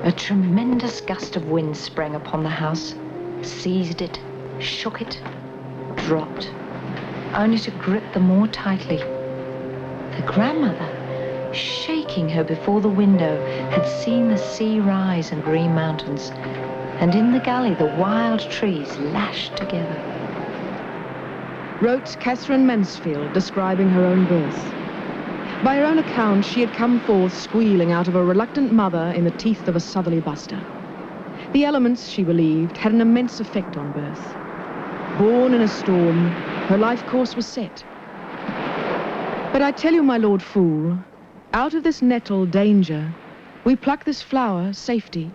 A tremendous gust of wind sprang upon the house, seized it, shook it, dropped, only to grip the more tightly. The grandmother, shaking her before the window, had seen the sea rise and green mountains, and in the galley the wild trees lashed together. Wrote Katherine Mansfield, describing her own birth. By her own account, she had come forth squealing out of a reluctant mother in the teeth of a southerly buster. The elements, she believed, had an immense effect on birth. Born in a storm, her life course was set. But I tell you, my lord fool, out of this nettle, danger, we pluck this flower, safety.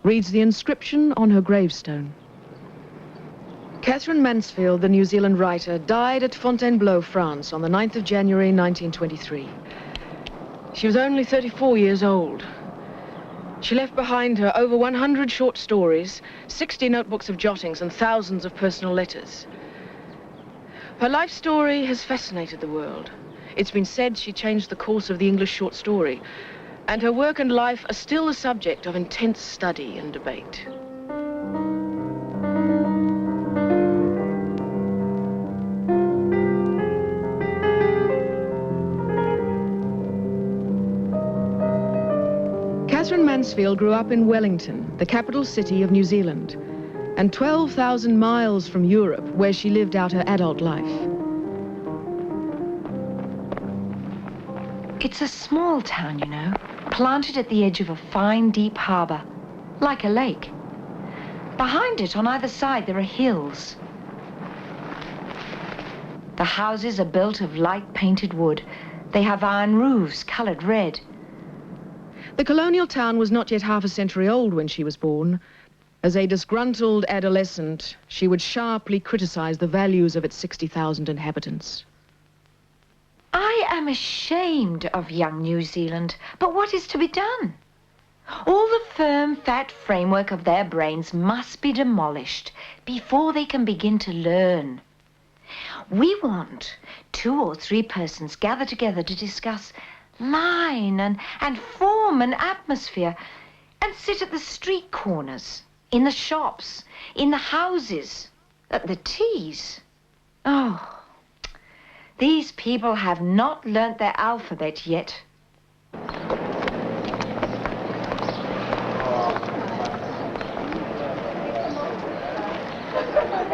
Reads the inscription on her gravestone. Katherine Mansfield, the New Zealand writer, died at Fontainebleau, France, on the 9th of January, 1923. She was only 34 years old. She left behind her over 100 short stories, 60 notebooks of jottings, and thousands of personal letters. Her life story has fascinated the world. It's been said she changed the course of the English short story, and her work and life are still the subject of intense study and debate. Katherine Mansfield grew up in Wellington, the capital city of New Zealand, and 12,000 miles from Europe, where she lived out her adult life. It's a small town, you know, planted at the edge of a fine, deep harbour, like a lake. Behind it, on either side, there are hills. The houses are built of light painted wood. They have iron roofs, coloured red. The colonial town was not yet half a century old when she was born. As a disgruntled adolescent, she would sharply criticize the values of its 60,000 inhabitants. I am ashamed of young New Zealand, but what is to be done? All the firm, fat framework of their brains must be demolished before they can begin to learn. We want 2 or 3 persons gathered together to discuss line and form and atmosphere, and sit at the street corners, in the shops, in the houses, at the teas. Oh, these people have not learnt their alphabet yet.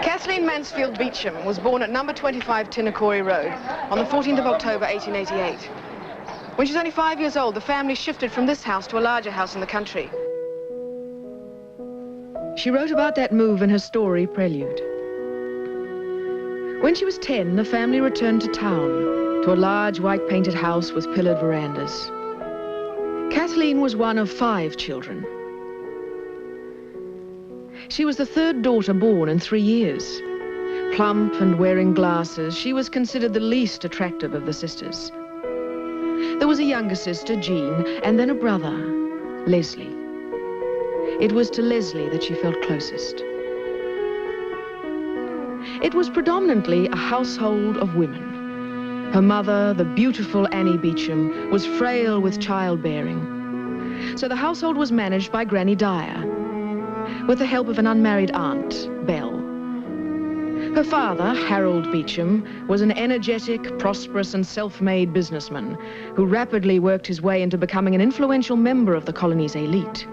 Kathleen Mansfield Beecham was born at number 25 Tinnacorry Road on the 14th of October 1888. When she was only 5 years old, the family shifted from this house to a larger house in the country. She wrote about that move in her story, Prelude. When she was 10, the family returned to town, to a large white-painted house with pillared verandas. Kathleen was one of 5 children. She was the 3rd daughter born in 3 years. Plump and wearing glasses, she was considered the least attractive of the sisters. There was a younger sister, Jean, and then a brother, Leslie. It was to Leslie that she felt closest. It was predominantly a household of women. Her mother, the beautiful Annie Beecham, was frail with childbearing. So the household was managed by Granny Dyer, with the help of an unmarried aunt, Belle. Her father, Harold Beecham, was an energetic, prosperous and self-made businessman who rapidly worked his way into becoming an influential member of the colony's elite.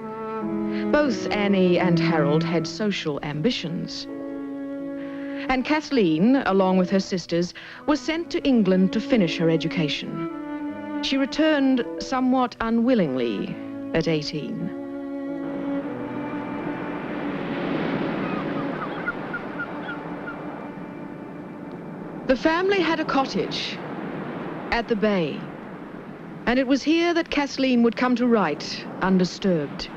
Both Annie and Harold had social ambitions. And Kathleen, along with her sisters, was sent to England to finish her education. She returned somewhat unwillingly at 18. The family had a cottage at the bay, and it was here that Kathleen would come to write, undisturbed.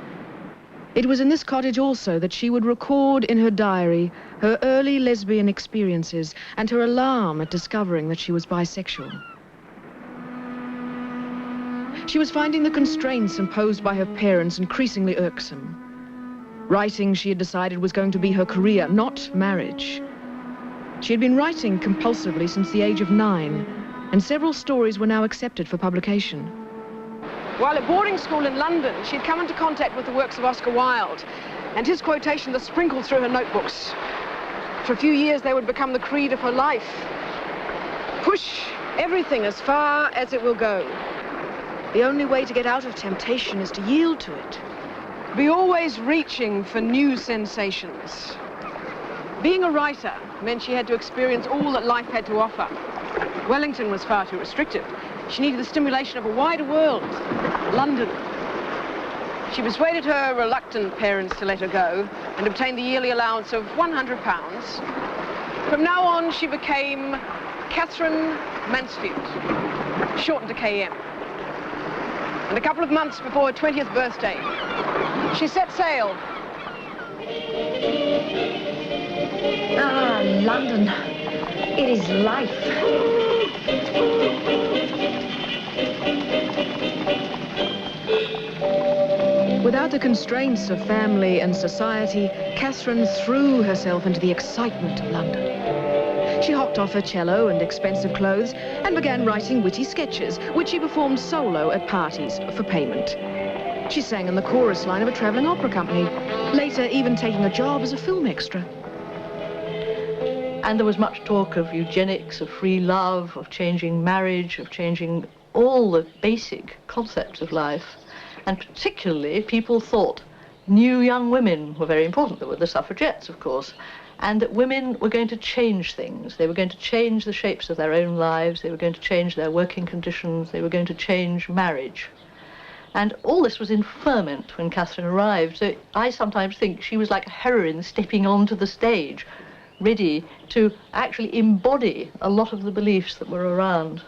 It was in this cottage also that she would record in her diary her early lesbian experiences and her alarm at discovering that she was bisexual. She was finding the constraints imposed by her parents increasingly irksome. Writing, she had decided, was going to be her career, not marriage. She had been writing compulsively since the age of 9, and several stories were now accepted for publication. While at boarding school in London, she'd come into contact with the works of Oscar Wilde, and his quotations are sprinkled through her notebooks. For a few years, they would become the creed of her life. Push everything as far as it will go. The only way to get out of temptation is to yield to it. Be always reaching for new sensations. Being a writer meant she had to experience all that life had to offer. Wellington was far too restrictive. She needed the stimulation of a wider world, London. She persuaded her reluctant parents to let her go and obtained the yearly allowance of £100. From now on, she became Katherine Mansfield, shortened to KM. And a couple of months before her 20th birthday, she set sail. Ah, London. It is life. Without the constraints of family and society, Catherine threw herself into the excitement of London. She hopped off her cello and expensive clothes and began writing witty sketches, which she performed solo at parties for payment. She sang in the chorus line of a travelling opera company, later even taking a job as a film extra. And there was much talk of eugenics, of free love, of changing marriage, of changing all the basic concepts of life. And particularly, people thought new young women were very important. There were the suffragettes, of course, and that women were going to change things. They were going to change the shapes of their own lives. They were going to change their working conditions. They were going to change marriage. And all this was in ferment when Catherine arrived. So I sometimes think she was like a heroine stepping onto the stage, ready to actually embody a lot of the beliefs that were around.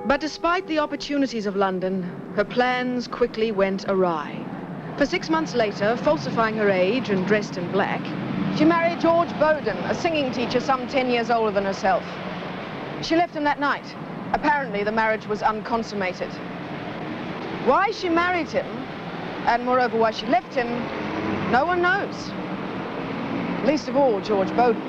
But despite the opportunities of London, her plans quickly went awry. For 6 months later, falsifying her age and dressed in black, she married George Bowden, a singing teacher some 10 years older than herself. She left him that night. Apparently, the marriage was unconsummated. Why she married him, and moreover why she left him, no one knows. Least of all, George Bowden.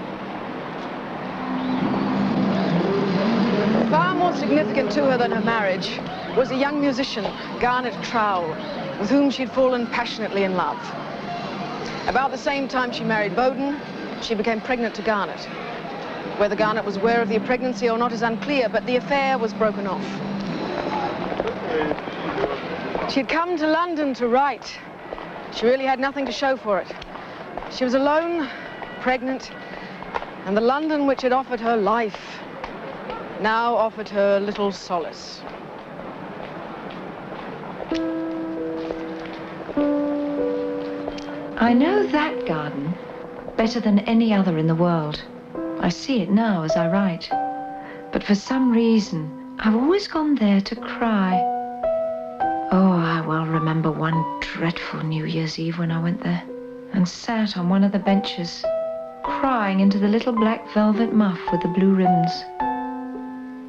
Far more significant to her than her marriage was a young musician, Garnet Trowell, with whom she'd fallen passionately in love. About the same time she married Bowden, she became pregnant to Garnet. Whether Garnet was aware of the pregnancy or not is unclear, but the affair was broken off. She'd come to London to write. She really had nothing to show for it. She was alone, pregnant, and the London which had offered her life now offered her little solace. I know that garden better than any other in the world. I see it now as I write. But for some reason, I've always gone there to cry. Oh, I well remember one dreadful New Year's Eve when I went there and sat on one of the benches, crying into the little black velvet muff with the blue ribbons.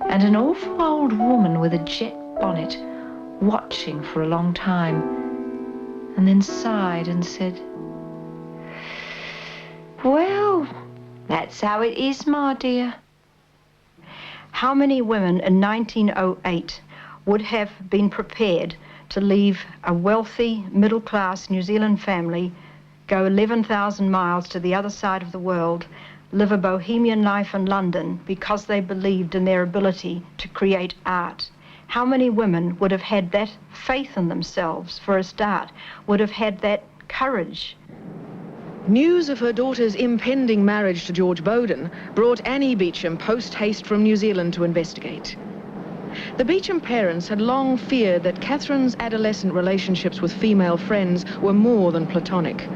And an awful old woman with a jet bonnet watching for a long time, and then sighed and said, "Well, that's how it is, my dear." How many women in 1908 would have been prepared to leave a wealthy, middle-class New Zealand family, go 11,000 miles to the other side of the world, live a bohemian life in London because they believed in their ability to create art? How many women would have had that faith in themselves for a start, would have had that courage? News of her daughter's impending marriage to George Bowden brought Annie Beecham post-haste from New Zealand to investigate. The Beecham parents had long feared that Catherine's adolescent relationships with female friends were more than platonic.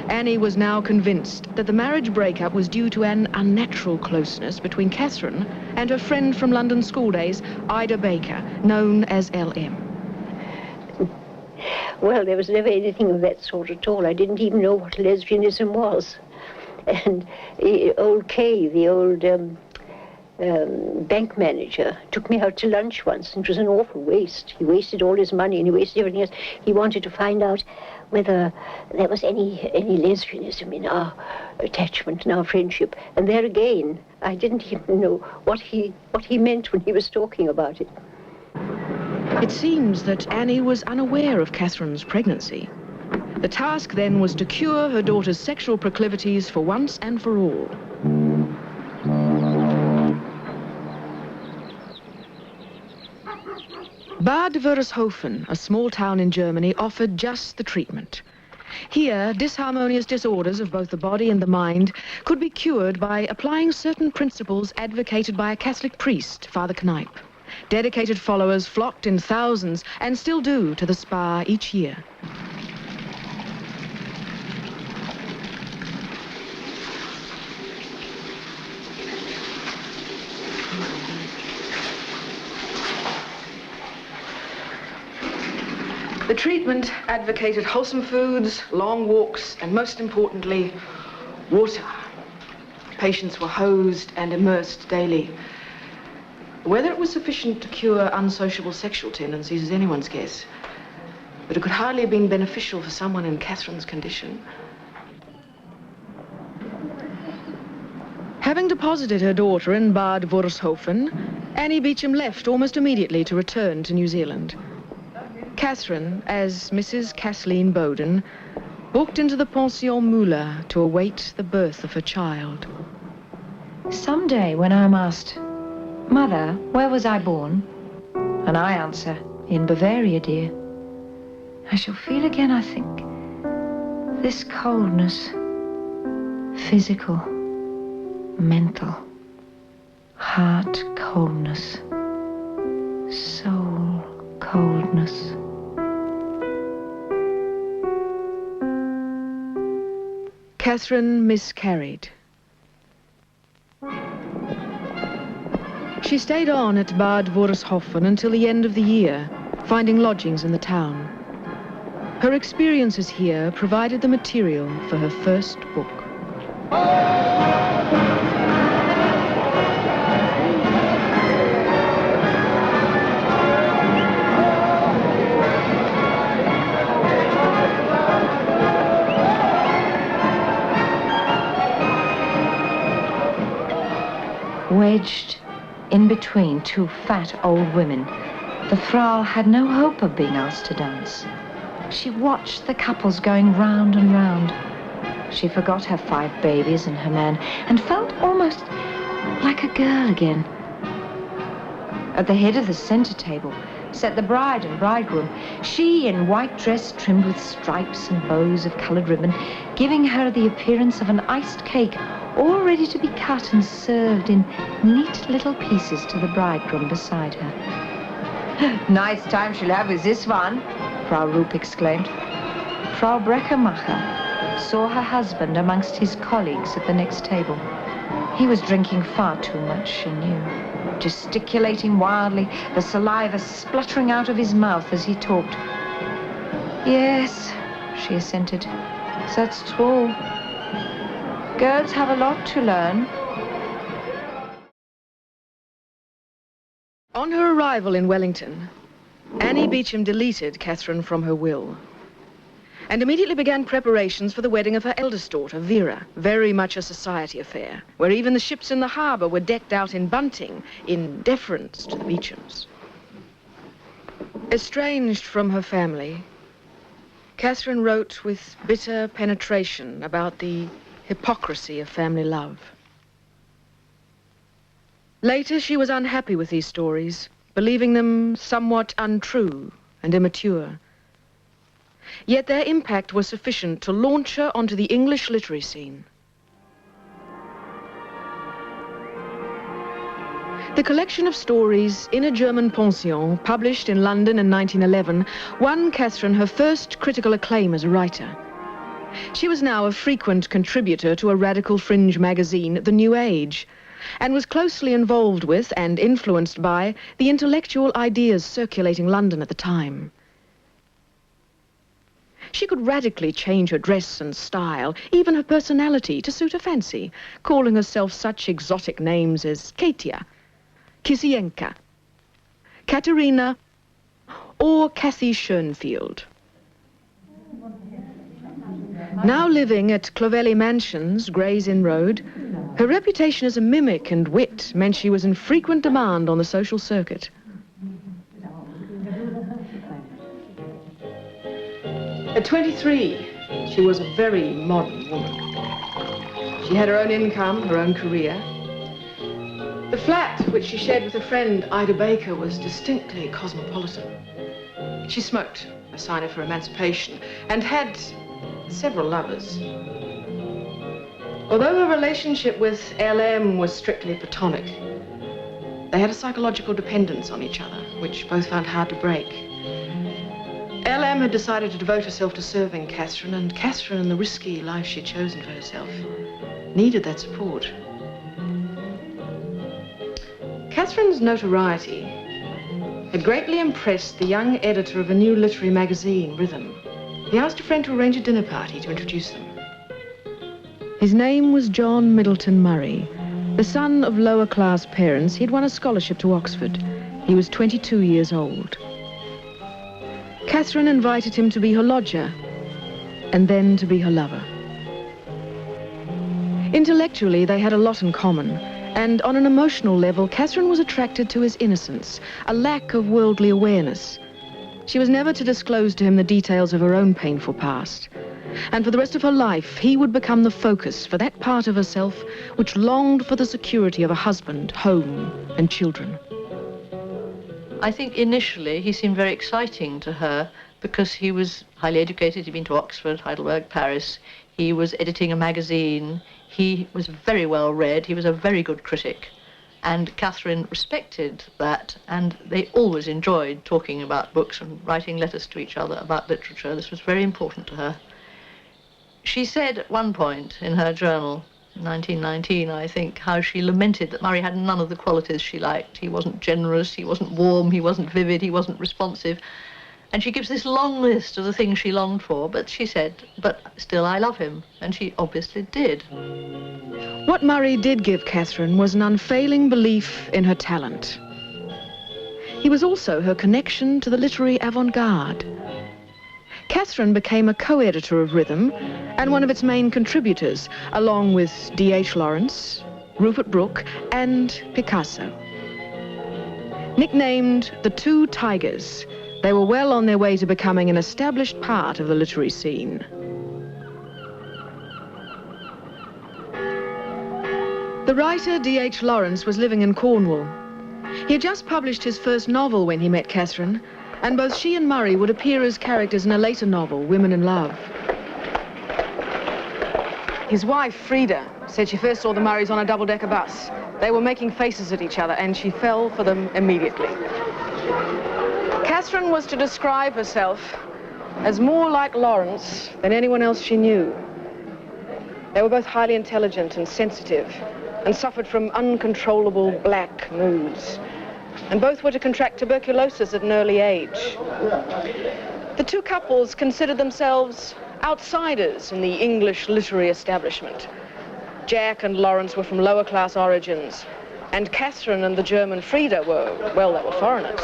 Annie was now convinced that the marriage breakup was due to an unnatural closeness between Catherine and her friend from London school days, Ida Baker, known as LM. Well, there was never anything of that sort at all. I didn't even know what lesbianism was. And old Kay, the old bank manager, took me out to lunch once, and it was an awful waste. He wasted all his money and he wasted everything else. He wanted to find out whether there was any lesbianism in our attachment and our friendship. And there again, I didn't even know what he meant when he was talking about it. It seems that Annie was unaware of Catherine's pregnancy. The task then was to cure her daughter's sexual proclivities for once and for all. Bad Wörishofen, a small town in Germany, offered just the treatment. Here, disharmonious disorders of both the body and the mind could be cured by applying certain principles advocated by a Catholic priest, Father Kneipp. Dedicated followers flocked in thousands, and still do, to the spa each year. The treatment advocated wholesome foods, long walks, and most importantly, water. Patients were hosed and immersed daily. Whether it was sufficient to cure unsociable sexual tendencies is anyone's guess, but it could hardly have been beneficial for someone in Catherine's condition. Having deposited her daughter in Bad Wörishofen, Annie Beecham left almost immediately to return to New Zealand. Catherine, as Mrs. Kathleen Bowden, walked into the Pension Müller to await the birth of her child. Someday when I'm asked, "Mother, where was I born?" and I answer, "In Bavaria, dear," I shall feel again, I think, this coldness, physical, mental, heart coldness, soul coldness. Catherine miscarried. She stayed on at Bad Wörishofen until the end of the year, finding lodgings in the town. Her experiences here provided the material for her first book. Wedged in between two fat old women, the Frau had no hope of being asked to dance. She watched the couples going round and round. She forgot her 5 babies and her man, and felt almost like a girl again. At the head of the center table sat the bride and bridegroom, she in white dress trimmed with stripes and bows of colored ribbon, giving her the appearance of an iced cake, all ready to be cut and served in neat little pieces to the bridegroom beside her. "Nice time she'll have with this one," Frau Rupp exclaimed. Frau Breckermacher saw her husband amongst his colleagues at the next table. He was drinking far too much, she knew, gesticulating wildly, the saliva spluttering out of his mouth as he talked. "Yes," she assented, "that's true. Girls have a lot to learn." On her arrival in Wellington, Annie Beecham deleted Catherine from her will and immediately began preparations for the wedding of her eldest daughter, Vera, very much a society affair, where even the ships in the harbour were decked out in bunting in deference to the Beechams. Estranged from her family, Catherine wrote with bitter penetration about the hypocrisy of family love. Later, she was unhappy with these stories, believing them somewhat untrue and immature. Yet their impact was sufficient to launch her onto the English literary scene. The collection of stories In a German Pension, published in London in 1911, won Catherine her first critical acclaim as a writer. She was now a frequent contributor to a radical fringe magazine, The New Age, and was closely involved with and influenced by the intellectual ideas circulating London at the time. She could radically change her dress and style, even her personality, to suit her fancy, calling herself such exotic names as Katia, Kisienka, Katerina, or Cathy Schoenfield. Now living at Clovelly Mansions, Gray's Inn Road, her reputation as a mimic and wit meant she was in frequent demand on the social circuit. At 23, she was a very modern woman. She had her own income, her own career. The flat, which she shared with her friend Ida Baker, was distinctly cosmopolitan. She smoked, a sign of her emancipation, and had several lovers. Although her relationship with LM was strictly platonic, they had a psychological dependence on each other, which both found hard to break. LM had decided to devote herself to serving Catherine, and Catherine, in the risky life she'd chosen for herself, needed that support. Catherine's notoriety had greatly impressed the young editor of a new literary magazine, Rhythm. He asked a friend to arrange a dinner party to introduce them. His name was John Middleton Murray. The son of lower-class parents, he'd won a scholarship to Oxford. He was 22 years old. Catherine invited him to be her lodger, and then to be her lover. Intellectually, they had a lot in common, and on an emotional level, Catherine was attracted to his innocence, a lack of worldly awareness. She was never to disclose to him the details of her own painful past. And for the rest of her life, he would become the focus for that part of herself which longed for the security of a husband, home, and children. I think initially he seemed very exciting to her because he was highly educated. He'd been to Oxford, Heidelberg, Paris. He was editing a magazine. He was very well read. He was a very good critic. And Catherine respected that, and they always enjoyed talking about books and writing letters to each other about literature. This was very important to her. She said at one point in her journal, 1919, I think, how she lamented that Murray had none of the qualities she liked. He wasn't generous, he wasn't warm, he wasn't vivid, he wasn't responsive. And she gives this long list of the things she longed for, but she said, but still I love him. And she obviously did. What Murray did give Catherine was an unfailing belief in her talent. He was also her connection to the literary avant-garde. Catherine became a co-editor of Rhythm and one of its main contributors, along with D.H. Lawrence, Rupert Brooke, and Picasso. Nicknamed the Two Tigers, they were well on their way to becoming an established part of the literary scene. The writer D.H. Lawrence was living in Cornwall. He had just published his first novel when he met Catherine, and both she and Murray would appear as characters in a later novel, Women in Love. His wife, Frida, said she first saw the Murrays on a double-decker bus. They were making faces at each other, and she fell for them immediately. Catherine was to describe herself as more like Lawrence than anyone else she knew. They were both highly intelligent and sensitive, and suffered from uncontrollable black moods. And both were to contract tuberculosis at an early age. The two couples considered themselves outsiders in the English literary establishment. Jack and Lawrence were from lower-class origins, and Catherine and the German Frida were, well, they were foreigners.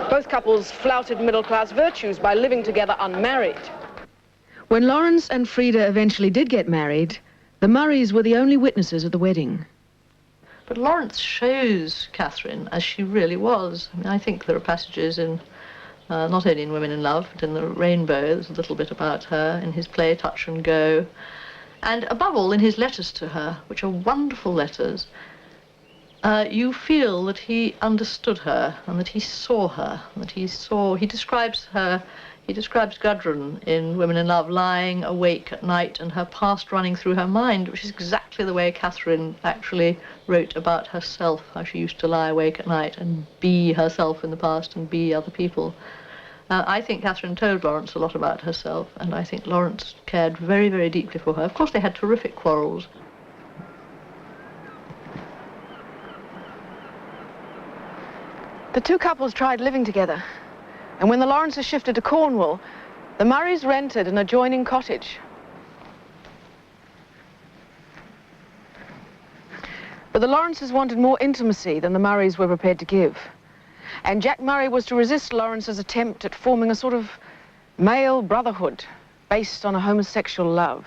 Both couples flouted middle-class virtues by living together unmarried. When Lawrence and Frida eventually did get married, the Murrays were the only witnesses at the wedding. But Lawrence shows Catherine as she really was. I mean, I think there are passages in, not only in Women in Love, but in The Rainbow, there's a little bit about her, in his play Touch and Go, and above all in his letters to her, which are wonderful letters. You feel that he understood her, and that he saw her, and that he describes Gudrun in Women in Love lying awake at night and her past running through her mind, which is exactly the way Catherine actually wrote about herself, how she used to lie awake at night and be herself in the past and be other people. I think Catherine told Lawrence a lot about herself, and I think Lawrence cared very, very deeply for her. Of course, they had terrific quarrels. The two couples tried living together, and when the Lawrences shifted to Cornwall, the Murrays rented an adjoining cottage. But the Lawrences wanted more intimacy than the Murrays were prepared to give. And Jack Murray was to resist Lawrence's attempt at forming a sort of male brotherhood based on a homosexual love.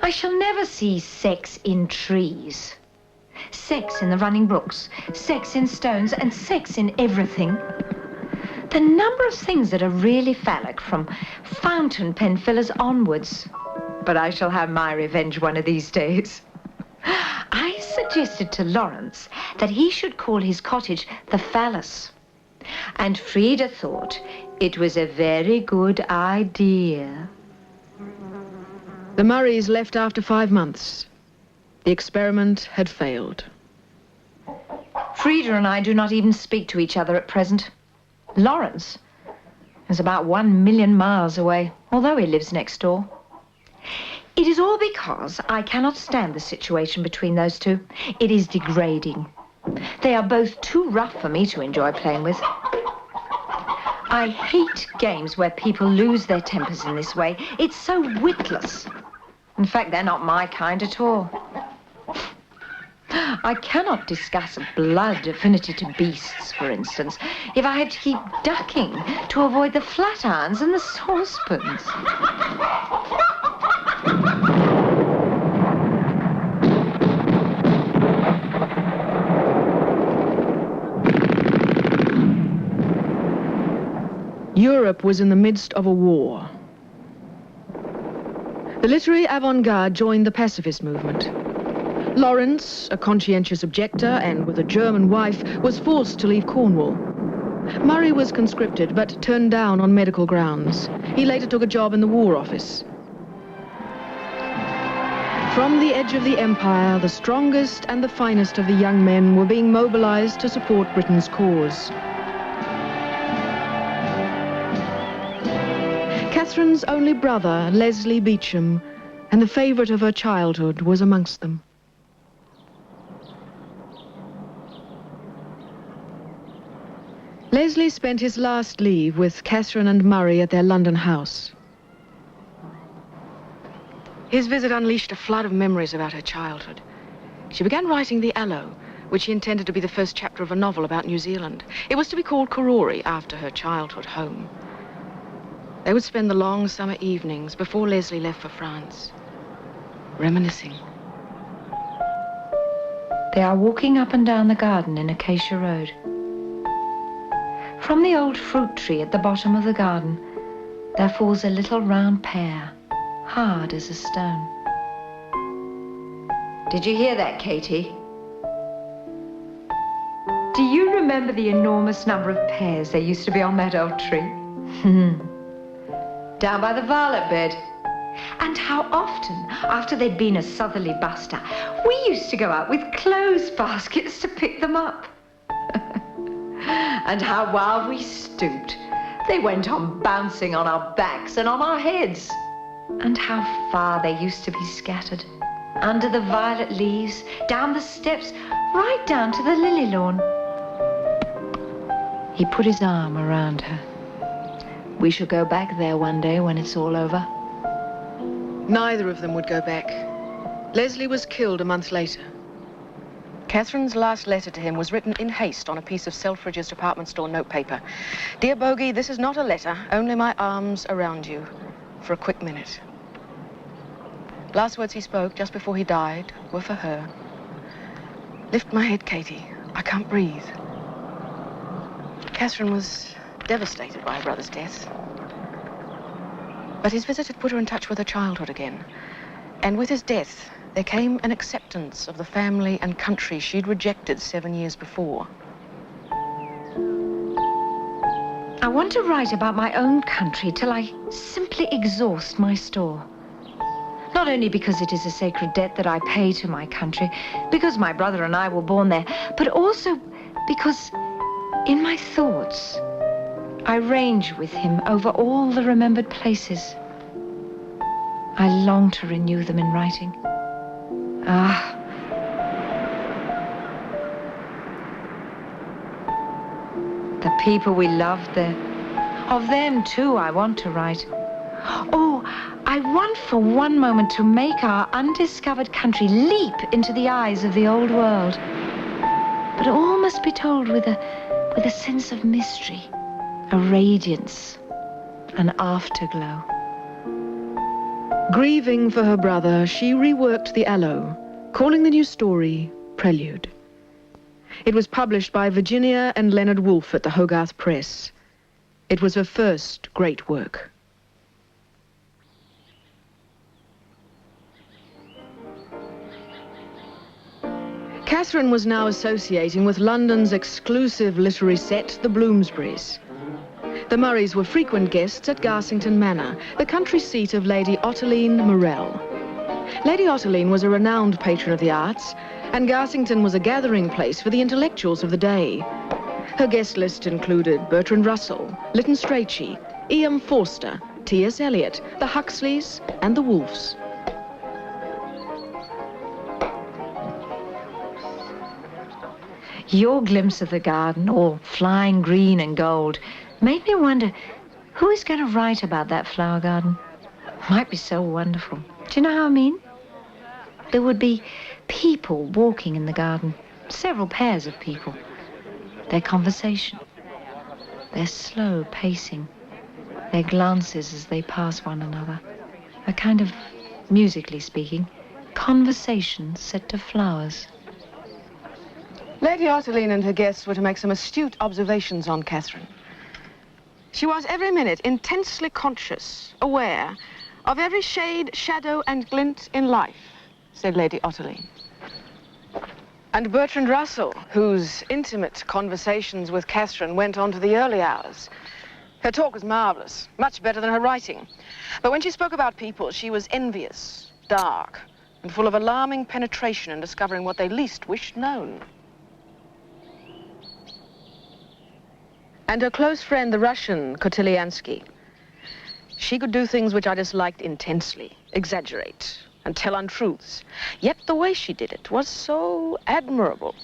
I shall never see sex in trees. Sex in the running brooks, sex in stones, and sex in everything. The number of things that are really phallic, from fountain pen fillers onwards. But I shall have my revenge one of these days. I suggested to Lawrence that he should call his cottage the Phallus. And Frida thought it was a very good idea. The Murrays left after 5 months. The experiment had failed. Frida and I do not even speak to each other at present. Lawrence is about 1 million miles away, although he lives next door. It is all because I cannot stand the situation between those two. It is degrading. They are both too rough for me to enjoy playing with. I hate games where people lose their tempers in this way. It's so witless. In fact, they're not my kind at all. I cannot discuss blood affinity to beasts, for instance, if I had to keep ducking to avoid the flat irons and the saucepans. Europe was in the midst of a war. The literary avant-garde joined the pacifist movement. Lawrence, a conscientious objector and with a German wife, was forced to leave Cornwall. Murray was conscripted but turned down on medical grounds. He later took a job in the War Office. From the edge of the empire, the strongest and the finest of the young men were being mobilized to support Britain's cause. Catherine's only brother, Leslie Beauchamp, and the favourite of her childhood, was amongst them. Leslie spent his last leave with Catherine and Murray at their London house. His visit unleashed a flood of memories about her childhood. She began writing The Aloe, which she intended to be the first chapter of a novel about New Zealand. It was to be called Karori, after her childhood home. They would spend the long summer evenings before Leslie left for France, reminiscing. They are walking up and down the garden in Acacia Road. From the old fruit tree at the bottom of the garden, there falls a little round pear, hard as a stone. Did you hear that, Katie? Do you remember the enormous number of pears there used to be on that old tree? Down by the violet bed. And how often, after they'd been a southerly buster, we used to go out with clothes baskets to pick them up. And how while we stooped, they went on bouncing on our backs and on our heads. And how far they used to be scattered. Under the violet leaves, down the steps, right down to the lily lawn. He put his arm around her. We shall go back there one day when it's all over. Neither of them would go back. Leslie was killed a month later. Catherine's last letter to him was written in haste on a piece of Selfridge's department store notepaper. Dear Bogey, this is not a letter, only my arms around you for a quick minute. Last words he spoke just before he died were for her. Lift my head, Katie. I can't breathe. Catherine was devastated by her brother's death. But his visit had put her in touch with her childhood again. And with his death, there came an acceptance of the family and country she'd rejected 7 years before. I want to write about my own country till I simply exhaust my store. Not only because it is a sacred debt that I pay to my country, because my brother and I were born there, but also because in my thoughts, I range with him over all the remembered places. I long to renew them in writing. Ah. The people we loved there. Of them, too, I want to write. Oh, I want for one moment to make our undiscovered country leap into the eyes of the old world. But all must be told with a sense of mystery, a radiance, an afterglow. Grieving for her brother, she reworked The Aloe, calling the new story Prelude. It was published by Virginia and Leonard Woolf at the Hogarth Press. It was her first great work. Catherine was now associating with London's exclusive literary set, the Bloomsburys. The Murrays were frequent guests at Garsington Manor, the country seat of Lady Ottoline Morell. Lady Ottoline was a renowned patron of the arts, and Garsington was a gathering place for the intellectuals of the day. Her guest list included Bertrand Russell, Lytton Strachey, E.M. Forster, T.S. Eliot, the Huxleys, and the Woolfs. Your glimpse of the garden, all flying green and gold, made me wonder, who is going to write about that flower garden? Might be so wonderful. Do you know how I mean? There would be people walking in the garden, several pairs of people. Their conversation, their slow pacing, their glances as they pass one another. A kind of, musically speaking, conversation set to flowers. Lady Ottoline and her guests were to make some astute observations on Catherine. She was every minute intensely conscious, aware of every shade, shadow, and glint in life, said Lady Ottoline. And Bertrand Russell, whose intimate conversations with Catherine went on to the early hours. Her talk was marvelous, much better than her writing. But when she spoke about people, she was envious, dark, and full of alarming penetration in discovering what they least wished known. And her close friend, the Russian, Kotyliansky. She could do things which I disliked intensely, exaggerate, and tell untruths. Yet the way she did it was so admirable,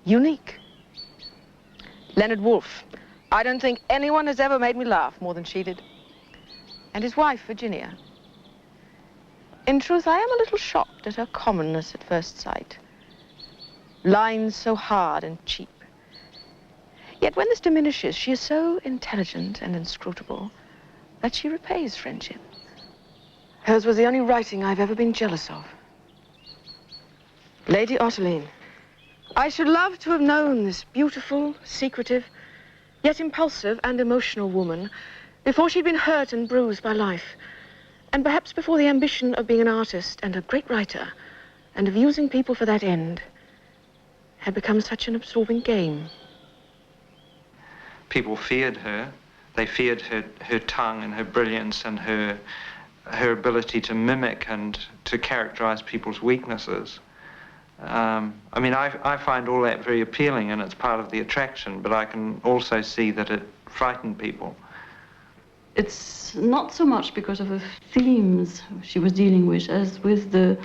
unique. Leonard Woolf. I don't think anyone has ever made me laugh more than she did. And his wife, Virginia. In truth, I am a little shocked at her commonness at first sight. Lines so hard and cheap. Yet when this diminishes, she is so intelligent and inscrutable that she repays friendship. Hers was the only writing I've ever been jealous of. Lady Ottoline, I should love to have known this beautiful, secretive, yet impulsive and emotional woman before she'd been hurt and bruised by life, and perhaps before the ambition of being an artist and a great writer, and of using people for that end, had become such an absorbing game. People feared her. They feared her tongue and her brilliance and her ability to mimic and to characterize people's weaknesses. I mean, I find all that very appealing, and it's part of the attraction, but I can also see that it frightened people. It's not so much because of the themes she was dealing with as with the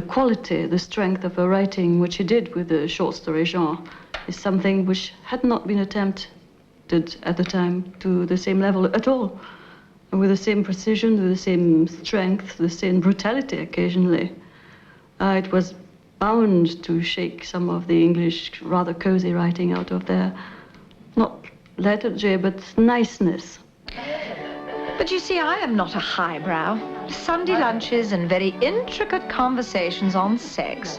quality, the strength of her writing, which she did with the short story genre, is something which had not been attempted at the time to the same level at all, with the same precision, with the same strength, the same brutality occasionally. It was bound to shake some of the English rather cozy writing out of their, not lethargy, but niceness. But you see, I am not a highbrow. Sunday lunches and very intricate conversations on sex,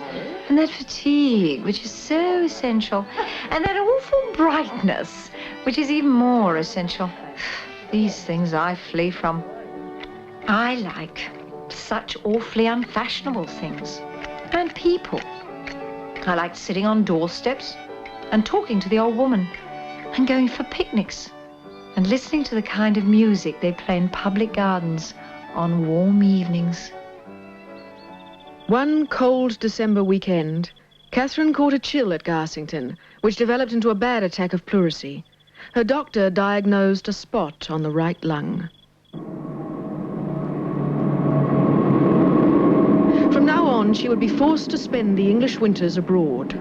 and that fatigue, which is so essential, and that awful brightness, which is even more essential. These things I flee from. I like such awfully unfashionable things. And people. I liked sitting on doorsteps and talking to the old woman and going for picnics and listening to the kind of music they play in public gardens on warm evenings. One cold December weekend, Catherine caught a chill at Garsington, which developed into a bad attack of pleurisy. Her doctor diagnosed a spot on the right lung. From now on, she would be forced to spend the English winters abroad.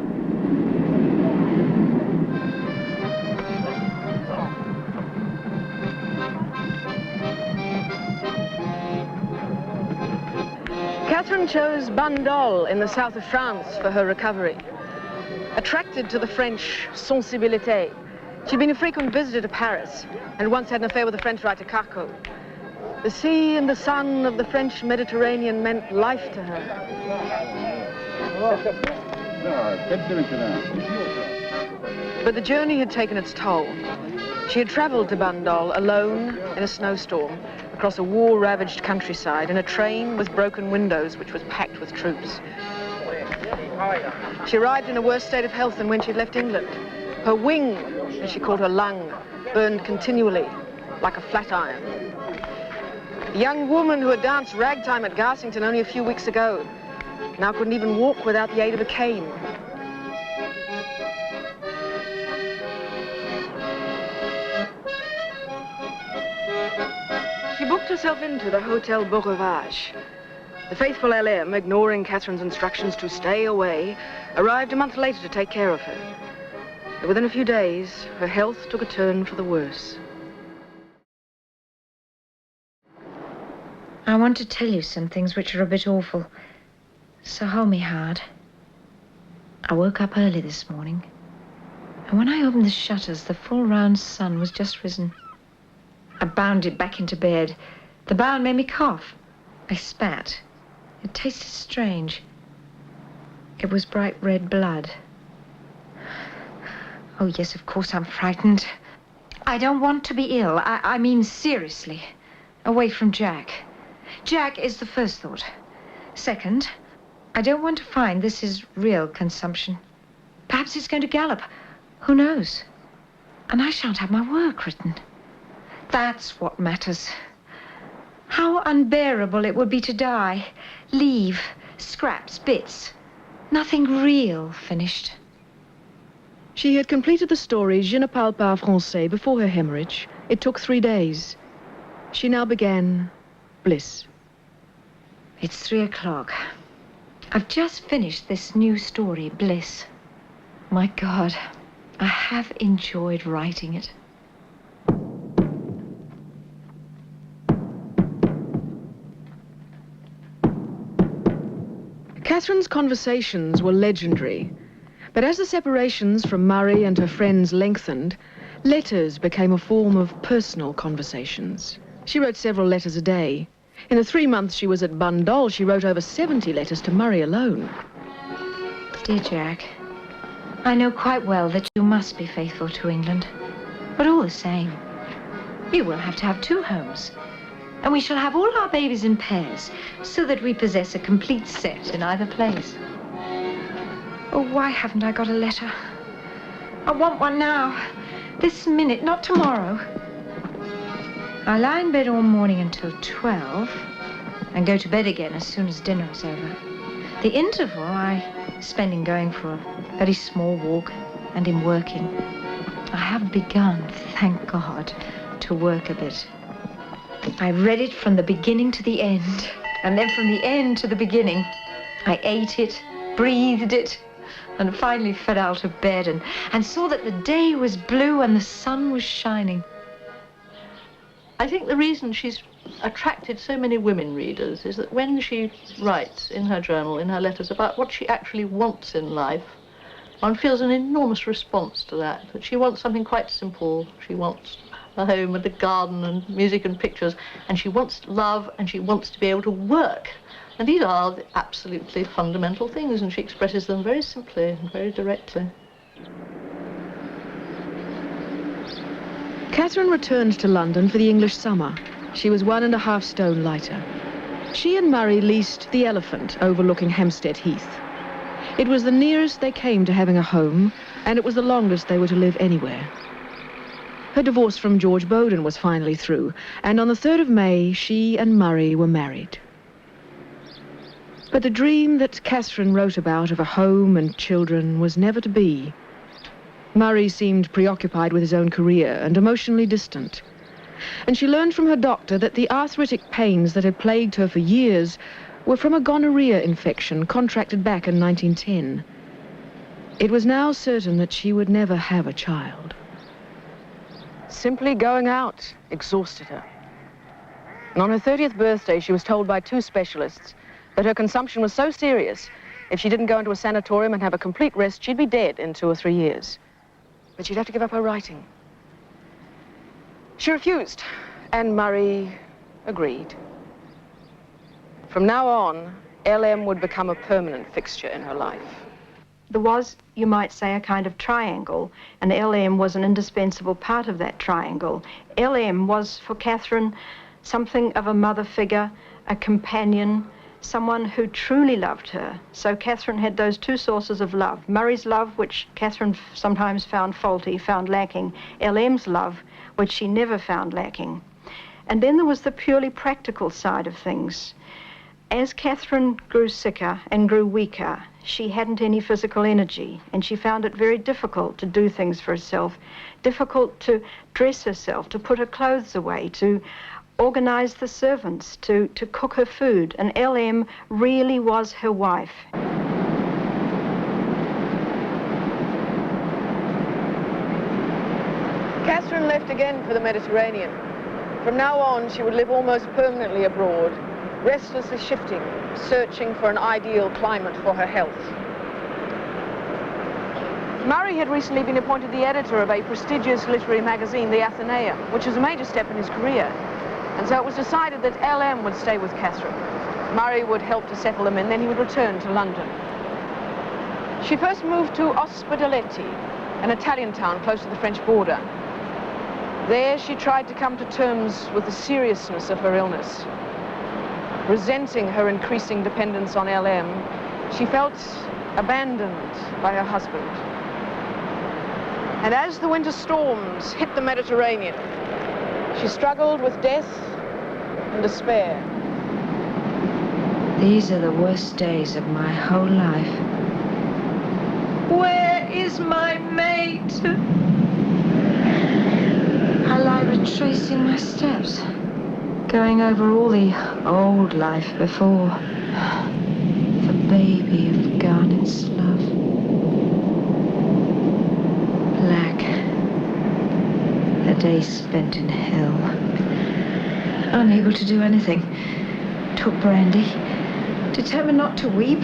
Catherine chose Bandol in the south of France for her recovery. Attracted to the French sensibilité, she'd been a frequent visitor to Paris and once had an affair with the French writer Carco. The sea and the sun of the French Mediterranean meant life to her. But the journey had taken its toll. She had travelled to Bandol alone in a snowstorm across a war-ravaged countryside in a train with broken windows which was packed with troops. She arrived in a worse state of health than when she'd left England. Her wing, as she called her lung, burned continually, like a flat iron. The young woman who had danced ragtime at Garsington only a few weeks ago now couldn't even walk without the aid of a cane. She booked herself into the Hotel Beau Rivage. The faithful LM, ignoring Catherine's instructions to stay away, arrived a month later to take care of her. But within a few days, her health took a turn for the worse. I want to tell you some things which are a bit awful, so hold me hard. I woke up early this morning, and when I opened the shutters, the full round sun was just risen. I bounded back into bed. The bound made me cough. I spat. It tasted strange. It was bright red blood. Oh, yes, of course I'm frightened. I don't want to be ill. I mean seriously. Away from Jack. Jack is the first thought. Second, I don't want to find this is real consumption. Perhaps it's going to gallop. Who knows? And I shan't have my work written. That's what matters. How unbearable it would be to die. Leave, scraps, bits. Nothing real finished. She had completed the story Je ne parle pas français before her hemorrhage. It took 3 days. She now began Bliss. It's 3 o'clock. I've just finished this new story, Bliss. My God, I have enjoyed writing it. Catherine's conversations were legendary, but as the separations from Murray and her friends lengthened, letters became a form of personal conversations. She wrote several letters a day. In the 3 months she was at Bandol, she wrote over 70 letters to Murray alone. Dear Jack, I know quite well that you must be faithful to England, but all the same, you will have to have 2 homes. And we shall have all our babies in pairs, so that we possess a complete set in either place. Oh, why haven't I got a letter? I want one now. This minute, not tomorrow. I lie in bed all morning until 12, and go to bed again as soon as dinner is over. The interval I spend in going for a very small walk and in working. I have begun, thank God, to work a bit. I read it from the beginning to the end, and then from the end to the beginning. I ate it, breathed it, and finally fell out of bed and saw that the day was blue and the sun was shining. I think the reason she's attracted so many women readers is that when she writes in her journal, in her letters, about what she actually wants in life, one feels an enormous response to that she wants something quite simple. She wants a home and a garden and music and pictures, and she wants love, and she wants to be able to work. And these are the absolutely fundamental things, and she expresses them very simply and very directly. Catherine returned to London for the English summer. She was 1.5 stone lighter. She and Murray leased the Elephant overlooking Hampstead Heath. It was the nearest they came to having a home, and it was the longest they were to live anywhere. Her divorce from George Bowden was finally through, and on the 3rd of May, she and Murray were married. But the dream that Catherine wrote about of a home and children was never to be. Murray seemed preoccupied with his own career and emotionally distant. And she learned from her doctor that the arthritic pains that had plagued her for years were from a gonorrhea infection contracted back in 1910. It was now certain that she would never have a child. Simply going out exhausted her. And on her 30th birthday, she was told by 2 specialists that her consumption was so serious, if she didn't go into a sanatorium and have a complete rest, she'd be dead in 2 or 3 years. But she'd have to give up her writing. She refused, and Murray agreed. From now on, LM would become a permanent fixture in her life. there was, you might say, a kind of triangle, and LM was an indispensable part of that triangle. LM was, for Catherine, something of a mother figure, a companion, someone who truly loved her. So Catherine had those two sources of love. Murray's love, which Catherine sometimes found faulty, found lacking. LM's love, which she never found lacking. And then there was the purely practical side of things. As Catherine grew sicker and grew weaker, she hadn't any physical energy, and she found it very difficult to do things for herself, difficult to dress herself, to put her clothes away, to organize the servants, to cook her food. And LM really was her wife. Catherine left again for the Mediterranean. From now on, she would live almost permanently abroad, restlessly shifting, searching for an ideal climate for her health. Murray had recently been appointed the editor of a prestigious literary magazine, the Athenaeum, which was a major step in his career. And so it was decided that LM would stay with Catherine. Murray would help to settle them in, then he would return to London. She first moved to Ospedaletti, an Italian town close to the French border. There she tried to come to terms with the seriousness of her illness. Resenting her increasing dependence on LM, she felt abandoned by her husband. And as the winter storms hit the Mediterranean, she struggled with death and despair. These are the worst days of my whole life. Where is my mate? I lie retracing my steps, going over all the old life before. The baby of Garnet's love. Black. The days spent in hell. Unable to do anything. Took brandy. Determined not to weep.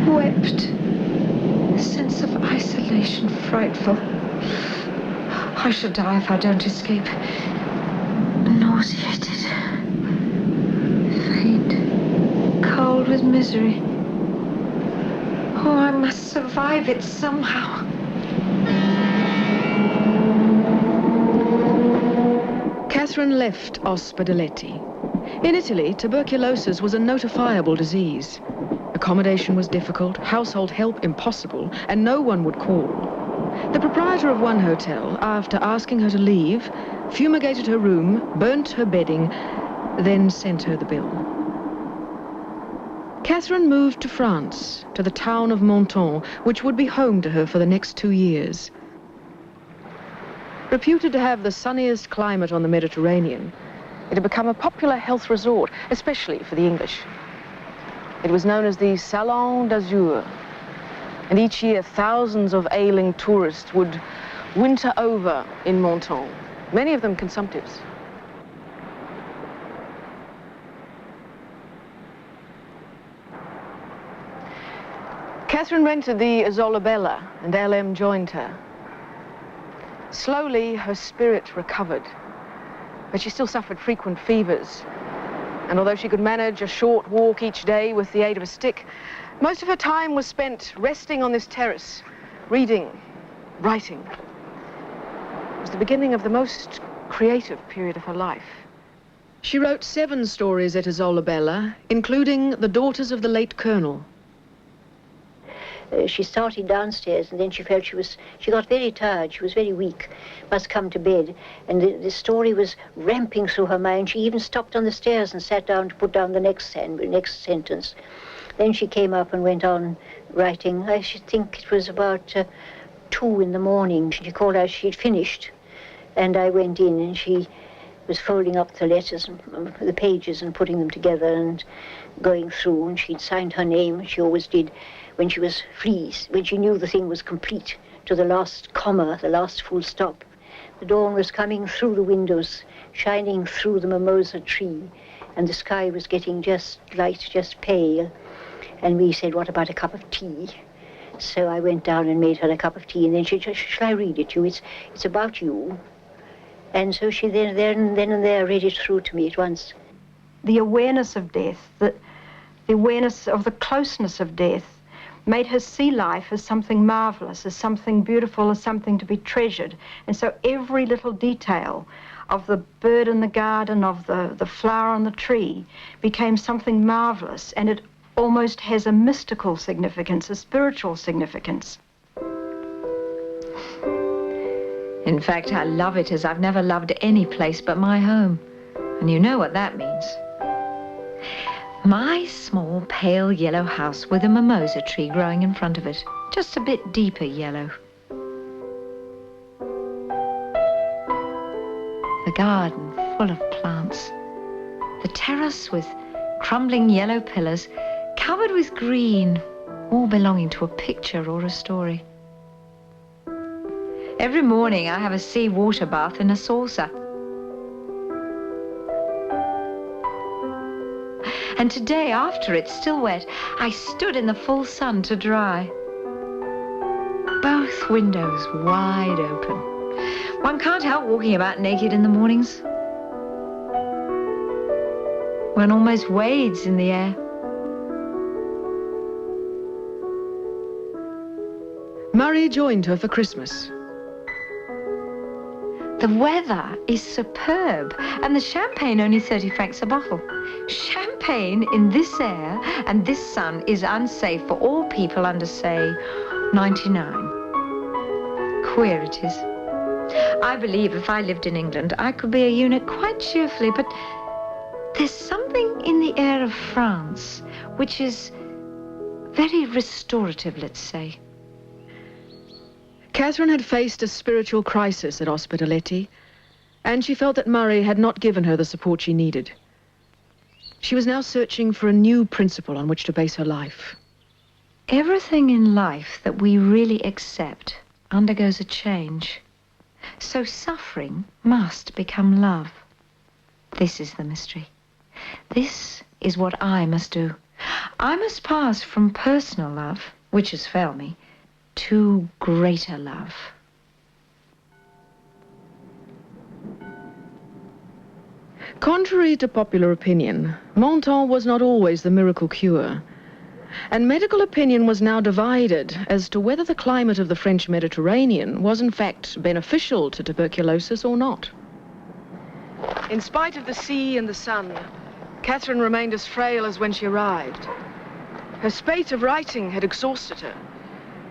Wept. A sense of isolation frightful. I shall die if I don't escape. Nauseated. Faint. Cold with misery. Oh, I must survive it somehow. Catherine left Ospedaletti. In Italy, tuberculosis was a notifiable disease. Accommodation was difficult, household help impossible, and no one would call. The proprietor of one hotel, after asking her to leave, fumigated her room, burnt her bedding, then sent her the bill. Catherine moved to France, to the town of Menton, which would be home to her for the next 2 years. Reputed to have the sunniest climate on the Mediterranean, it had become a popular health resort, especially for the English. It was known as the Salon d'Azur, and each year thousands of ailing tourists would winter over in Menton, many of them consumptives. Catherine rented the Isola Bella, and LM joined her. Slowly, her spirit recovered, but she still suffered frequent fevers. And although she could manage a short walk each day with the aid of a stick, most of her time was spent resting on this terrace, reading, writing. It was the beginning of the most creative period of her life. She wrote 7 stories at Isola Bella, including The Daughters of the Late Colonel. She started downstairs, and then she felt she got very tired. She was very weak, must come to bed. And the story was ramping through her mind. She even stopped on the stairs and sat down to put down the next sentence. Then she came up and went on writing. I should think it was about 2 in the morning. She called out she'd finished. And I went in, and she was folding up the letters, the pages, and putting them together and going through. And she'd signed her name, she always did, when she was pleased, when she knew the thing was complete, to the last comma, the last full stop. The dawn was coming through the windows, shining through the mimosa tree, and the sky was getting just light, just pale. And we said, what about a cup of tea? So I went down and made her a cup of tea, and then she said, shall I read it to you? It's about you. And so she then and there read it through to me at once. The awareness of death, the awareness of the closeness of death, made her see life as something marvelous, as something beautiful, as something to be treasured. And so every little detail of the bird in the garden, of the flower on the tree, became something marvelous, and it almost has a mystical significance, a spiritual significance. In fact, I love it as I've never loved any place but my home. And you know what that means. My small pale yellow house with a mimosa tree growing in front of it, just a bit deeper yellow. The garden full of plants. The terrace with crumbling yellow pillars covered with green, all belonging to a picture or a story. Every morning I have a sea water bath in a saucer. And today, after it's still wet, I stood in the full sun to dry. Both windows wide open. One can't help walking about naked in the mornings. One almost wades in the air. Murray joined her for Christmas. The weather is superb, and the champagne only 30 francs a bottle. Champagne in this air and this sun is unsafe for all people under, say, 99. Queer it is. I believe if I lived in England, I could be a eunuch quite cheerfully, but there's something in the air of France which is very restorative, let's say. Catherine had faced a spiritual crisis at Ospedaletti, and she felt that Murray had not given her the support she needed. She was now searching for a new principle on which to base her life. Everything in life that we really accept undergoes a change. So suffering must become love. This is the mystery. This is what I must do. I must pass from personal love, which has failed me, to greater love. Contrary to popular opinion, Menton was not always the miracle cure. And medical opinion was now divided as to whether the climate of the French Mediterranean was in fact beneficial to tuberculosis or not. In spite of the sea and the sun, Catherine remained as frail as when she arrived. Her spate of writing had exhausted her.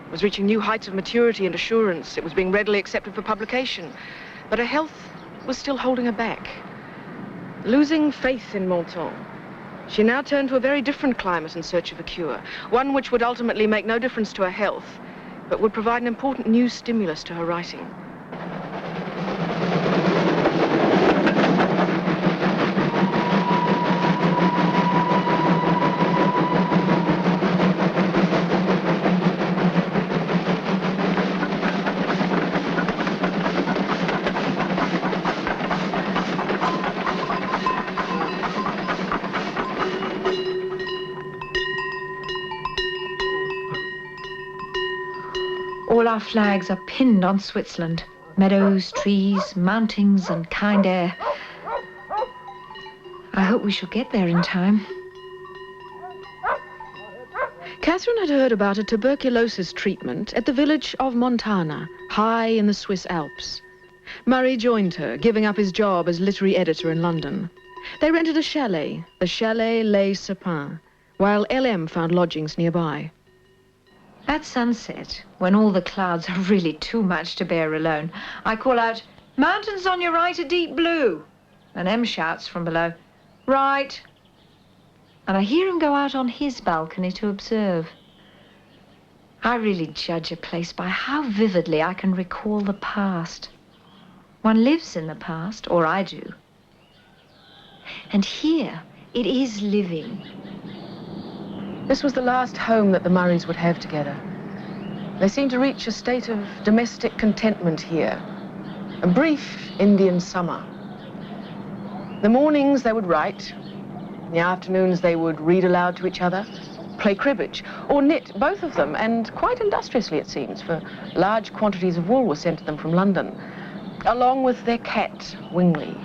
It was reaching new heights of maturity and assurance. It was being readily accepted for publication. But her health was still holding her back. Losing faith in Menton, she now turned to a very different climate in search of a cure, one which would ultimately make no difference to her health, but would provide an important new stimulus to her writing. All our flags are pinned on Switzerland. Meadows, trees, mountains, and kind air. I hope we shall get there in time. Catherine had heard about a tuberculosis treatment at the village of Montana, high in the Swiss Alps. Murray joined her, giving up his job as literary editor in London. They rented a chalet, the Chalet Les Sapins, while LM found lodgings nearby. At sunset, when all the clouds are really too much to bear alone, I call out, "Mountains on your right are deep blue." And M shouts from below, "Right." And I hear him go out on his balcony to observe. I really judge a place by how vividly I can recall the past. One lives in the past, or I do. And here, it is living. This was the last home that the Murrays would have together. They seemed to reach a state of domestic contentment here. A brief Indian summer. The mornings they would write. In the afternoons they would read aloud to each other, play cribbage, or knit, both of them, and quite industriously it seems, for large quantities of wool were sent to them from London, along with their cat, Wingley,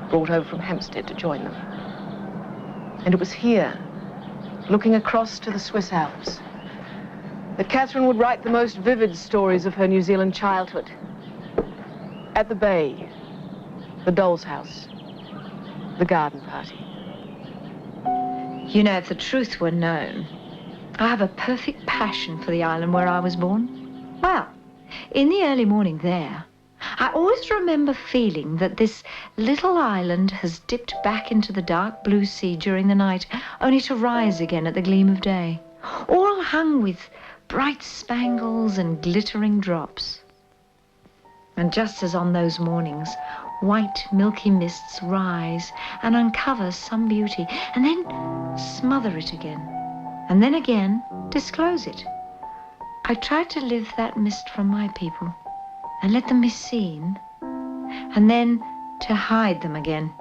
brought over from Hampstead to join them. And it was here, looking across to the Swiss Alps, that Catherine would write the most vivid stories of her New Zealand childhood. At the bay, the doll's house, the garden party. You know, if the truth were known, I have a perfect passion for the island where I was born. Well, in the early morning there, I always remember feeling that this little island has dipped back into the dark blue sea during the night, only to rise again at the gleam of day, all hung with bright spangles and glittering drops. And just as on those mornings, white milky mists rise and uncover some beauty, and then smother it again, and then again disclose it. I tried to live that mist from my people, and let them be seen, and then to hide them again.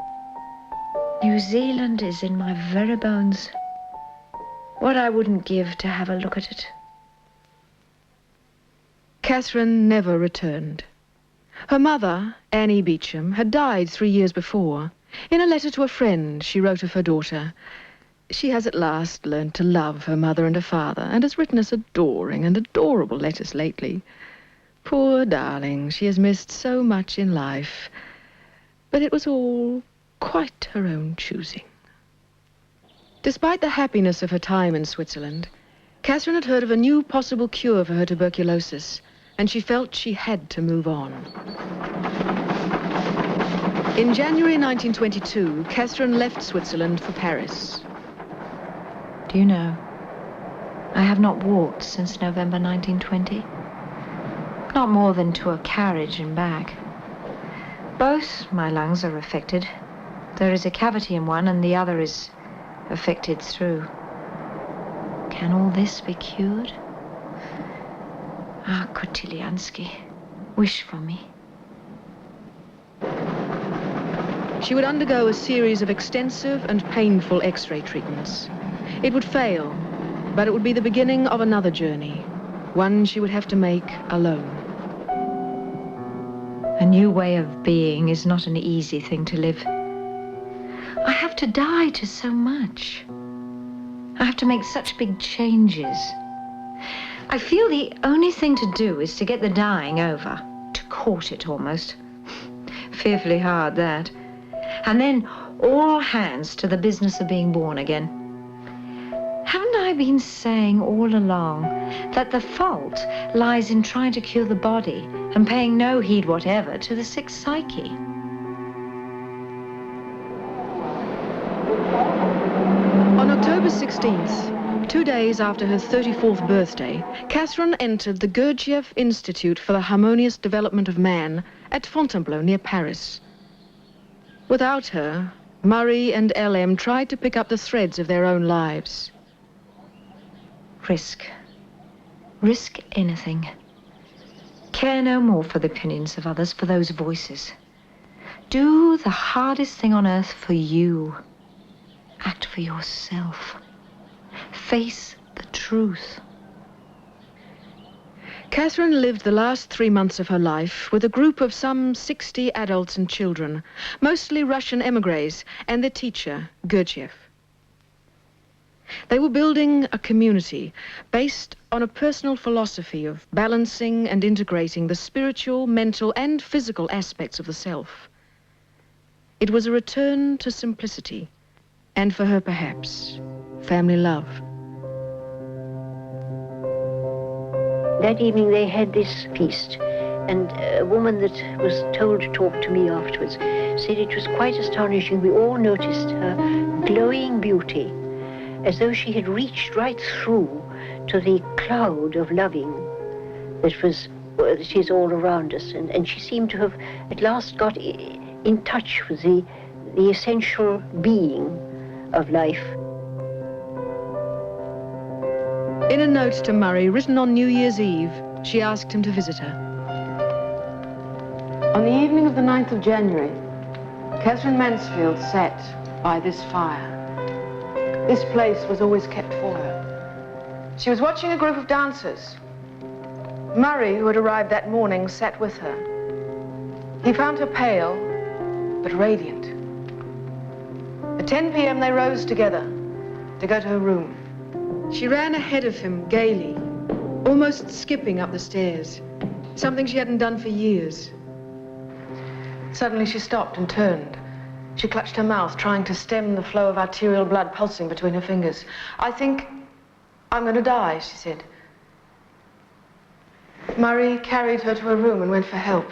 New Zealand is in my very bones. What I wouldn't give to have a look at it. Catherine never returned. Her mother, Annie Beecham, had died 3 years before. In a letter to a friend, she wrote of her daughter, "She has at last learned to love her mother and her father, and has written us adoring and adorable letters lately. Poor darling, she has missed so much in life, but it was all quite her own choosing." Despite the happiness of her time in Switzerland, Catherine had heard of a new possible cure for her tuberculosis, and she felt she had to move on. In January 1922, Catherine left Switzerland for Paris. Do you know, I have not walked since November 1920. Not more than to a carriage and back. Both my lungs are affected. There is a cavity in one and the other is affected through. Can all this be cured? Ah, Kotiliansky, wish for me. She would undergo a series of extensive and painful X-ray treatments. It would fail, but it would be the beginning of another journey, one she would have to make alone. A new way of being is not an easy thing to live. I have to die to so much. I have to make such big changes. I feel the only thing to do is to get the dying over, to court it almost. Fearfully hard, that. And then all hands to the business of being born again. Haven't I been saying all along that the fault lies in trying to cure the body and paying no heed whatever to the sick psyche? On October 16th, 2 days after her 34th birthday, Catherine entered the Gurdjieff Institute for the Harmonious Development of Man at Fontainebleau near Paris. Without her, Murray and LM tried to pick up the threads of their own lives. Risk. Risk anything. Care no more for the opinions of others, for those voices. Do the hardest thing on earth for you. Act for yourself. Face the truth. Catherine lived the last 3 months of her life with a group of some 60 adults and children, mostly Russian emigres, and their teacher, Gurdjieff. They were building a community based on a personal philosophy of balancing and integrating the spiritual, mental, and physical aspects of the self. It was a return to simplicity, and for her, perhaps, family love. That evening they had this feast, and a woman that was told to talk to me afterwards said it was quite astonishing. We all noticed her glowing beauty, as though she had reached right through to the cloud of loving that is all around us. And she seemed to have at last got in touch with the essential being of life. In a note to Murray, written on New Year's Eve, she asked him to visit her. On the evening of the 9th of January, Katherine Mansfield sat by this fire. This place was always kept for her. She was watching a group of dancers. Murray, who had arrived that morning, sat with her. He found her pale, but radiant. At 10 p.m. they rose together to go to her room. She ran ahead of him gaily, almost skipping up the stairs, something she hadn't done for years. Suddenly she stopped and turned. She clutched her mouth, trying to stem the flow of arterial blood pulsing between her fingers. "I think I'm going to die," she said. Murray carried her to her room and went for help.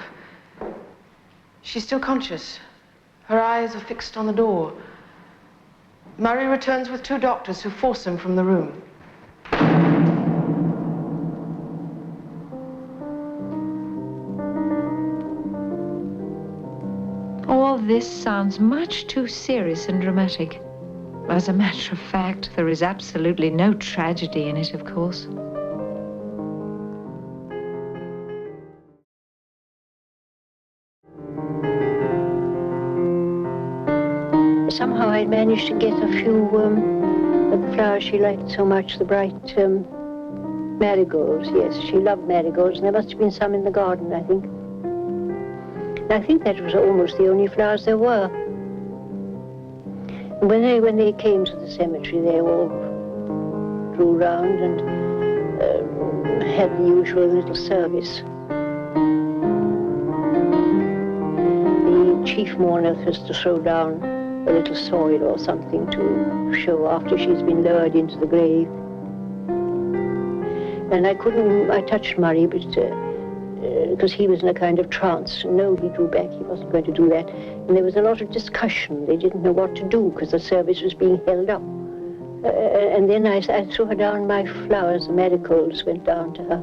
She's still conscious. Her eyes are fixed on the door. Murray returns with 2 doctors who force him from the room. All this sounds much too serious and dramatic. As a matter of fact, there is absolutely no tragedy in it, of course. Somehow I managed to get a few of the flowers she liked so much, the bright marigolds. Yes, she loved marigolds, and there must have been some in the garden, I think. And I think that was almost the only flowers there were. And when they came to the cemetery, they all drew round and had the usual little service. The chief mourner has to throw down a little soil or something to show after she's been lowered into the grave. And I touched Murray, but because he was in a kind of trance. No, he drew back, he wasn't going to do that. And there was a lot of discussion. They didn't know what to do because the service was being held up. And then I threw her down my flowers, the marigolds went down to her.